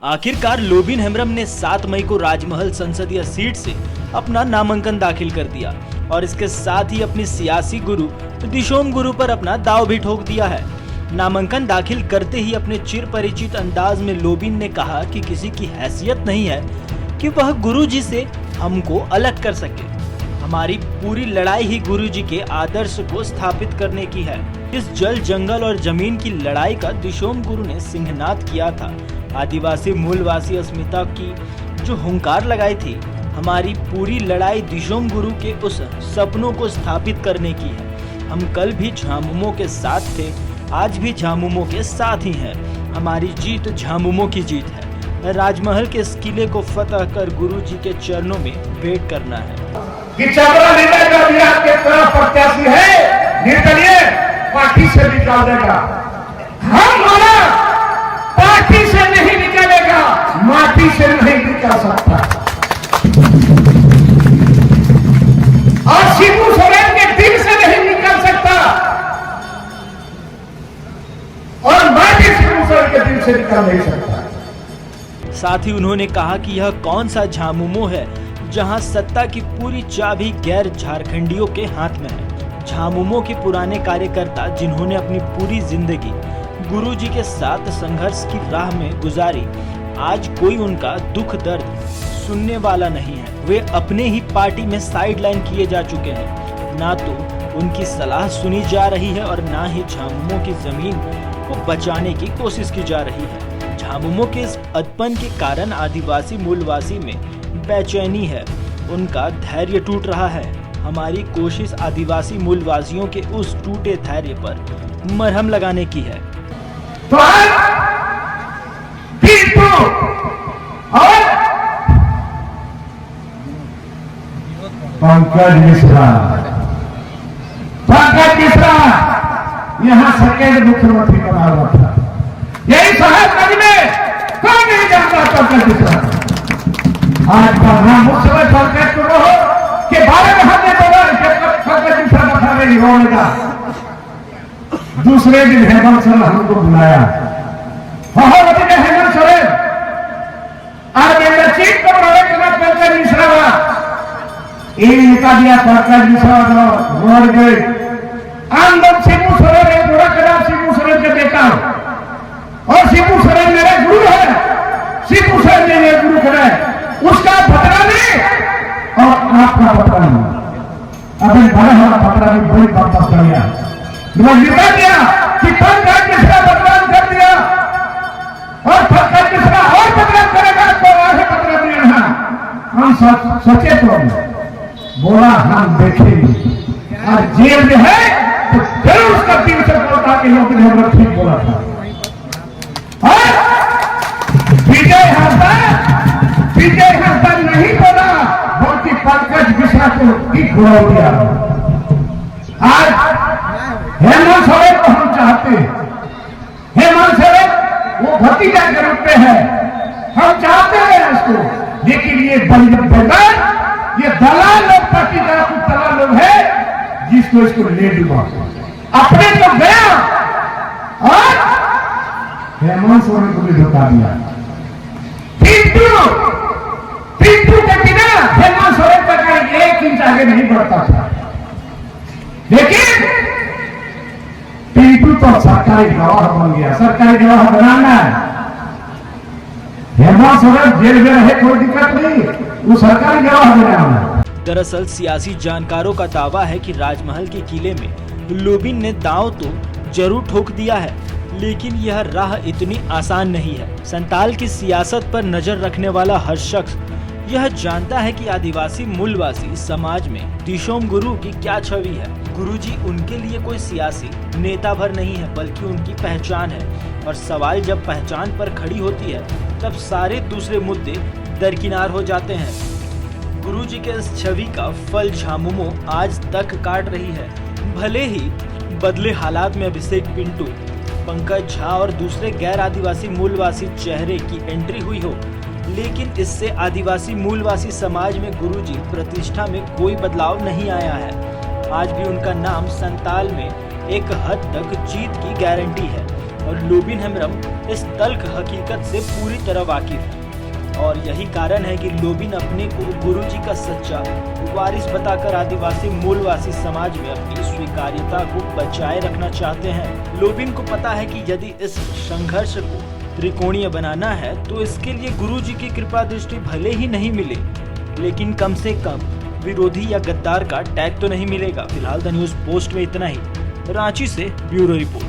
आखिरकार लोबिन हेम्ब्रम ने 7 मई को राजमहल संसदीय सीट से अपना नामांकन दाखिल कर दिया और इसके साथ ही अपनी सियासी गुरु दिशोम गुरु पर अपना दाव भी ठोक दिया है। नामांकन दाखिल करते ही अपने चिर परिचित अंदाज में लोबिन ने कहा कि किसी की हैसियत नहीं है कि वह गुरुजी से हमको अलग कर सके। हमारी पूरी लड़ाई ही गुरुजी के आदर्श को स्थापित करने की है। इस जल जंगल और जमीन की लड़ाई का दिशोम गुरु ने सिंहनाद किया था। आदिवासी मूलवासी अस्मिता की जो हुंकार लगाई थी, हमारी पूरी लड़ाई दिशोम गुरु के उस सपनों को स्थापित करने की है। हम कल भी झामुमो के साथ थे, आज भी झामुमो के साथ ही हैं। हमारी जीत झामुमो की जीत है। राजमहल के इस किले को फतह कर गुरुजी के चरणों में भेंट करना है। कि चंद्रा निर्णय का भी आपके तरफ प्रत्याशी है, निर्दलीय पार्टी से निकाल देगा। हमारा पार्टी से नहीं निकलेगा, माटी से नहीं निकल सकता। और शिबू सोरेन के दिल से नहीं निकल सकता और माटी शिबू सोरेन के दिल से निकल नहीं सकता। साथ ही उन्होंने कहा कि यह कौन सा झामुमो है जहां सत्ता की पूरी चाबी गैर झारखंडियों के हाथ में है। झामुमो के पुराने कार्यकर्ता जिन्होंने अपनी पूरी जिंदगी गुरुजी के साथ संघर्ष की राह में गुजारी, आज कोई उनका दुख दर्द सुनने वाला नहीं है। वे अपने ही पार्टी में साइडलाइन किए जा चुके हैं। ना तो उनकी सलाह सुनी जा रही है और ना ही झामुमो की जमीन को बचाने की कोशिश की जा रही है। झामुमो के इस अदपन के कारण आदिवासी मूलवासी में बेचैनी है, उनका धैर्य टूट रहा है। हमारी कोशिश आदिवासी मूलवासियों के उस टूटे धैर्य पर मरहम लगाने की है। तो और पंकज मिश्रा यहाँ सेकेंड मुख्यमंत्री बना हुआ था। यही साहबगंज में कौन नहीं जानता पंकज मिश्रा। आज मुख्यमंत्री पंकज के बारे में हमने बोला पंकज मिश्रा बता रही होगा। दूसरे दिन हेमंत सोरेन हमको बुलाया, हेमंत सोरेन और मेरा चीफ को बुलाने के बाद पंकज मिश्रा इनका दिया। पंकज मिश्रा मर गए। आंदोलन शिबू सोरेन एक बुरा खराब शिबू सोरेन के बेटा और शिबू सोरेन मेरे गुरु है। शिबू सोरेन मेरे गुरु खड़ा है, उसका खतरा नहीं और आपका खतरा नहीं। अभी बड़ा हमारा खतरा भी बड़ी वापस कर गया। बता दिया कि पंकज मिश्रा बदनाम कर दिया और पंकज मिश्रा और बदनाम करेगा तो आगे बदनाम नहीं रहा। हम सोचे तो बोला हम देखेंगे और जेल में है तो जरूर उसका दिल से बोलता कि लोग ने हम ठीक बोला था। और विजय हांसदा नहीं बोला बल्कि पंकज मिश्रा को ठीक बोला दिया। आज हेमंत सोरेन को हम चाहते हैं। हेमंत सोरेन वो भतीजा के रूप में है, हम चाहते हैं उसको। लेकिन ये बंदर, ये दलाल लोग, पार्टी का कुछ दलाल लोग है जिसको इसको ले डूबा अपने तो गया और हेमंत सोरेन को भी धोखा दिया। पिंटू के बिना हेमंत सोरेन का कहीं 1 इंच आगे नहीं बढ़ता था। लेकिन पिंटू तो सरकारी गवाह बन गया। सरकारी गवाह बनाना है। हेमंत सोरेन जेल में रहे कोई दिक्कत नहीं, वो सरकारी गवाह बनाना। दरअसल सियासी जानकारों का दावा है कि राजमहल के किले में लोबिन ने दांव तो जरूर ठोक दिया है, लेकिन यह राह इतनी आसान नहीं है। संताल की सियासत पर नजर रखने वाला हर शख्स यह जानता है कि आदिवासी मूलवासी समाज में दिशोम गुरु की क्या छवि है। गुरुजी उनके लिए कोई सियासी नेता भर नहीं है, बल्कि उनकी पहचान है। और सवाल जब पहचान पर खड़ी होती है तब सारे दूसरे मुद्दे दरकिनार हो जाते हैं। गुरुजी के इस छवि का फल झामुमो आज तक काट रही है। भले ही बदले हालात में अभिषेक पिंटू, पंकज झा और दूसरे गैर आदिवासी मूलवासी चेहरे की एंट्री हुई हो, लेकिन इससे आदिवासी मूलवासी समाज में गुरुजी प्रतिष्ठा में कोई बदलाव नहीं आया है। आज भी उनका नाम संताल में एक हद तक जीत की गारंटी है। और लोबिन हेम्ब्रम इस तल्ख हकीकत से पूरी तरह वाकिफ है और यही कारण है कि लोबिन अपने को गुरुजी का सच्चा वारिस बताकर आदिवासी मूलवासी समाज में अपनी स्वीकार्यता को बचाए रखना चाहते हैं। लोबिन को पता है कि यदि इस संघर्ष को त्रिकोणीय बनाना है तो इसके लिए गुरुजी की कृपा दृष्टि भले ही नहीं मिले, लेकिन कम से कम विरोधी या गद्दार का टैग तो नहीं मिलेगा। फिलहाल द न्यूज़ पोस्ट में इतना ही। रांची से ब्यूरो रिपोर्ट।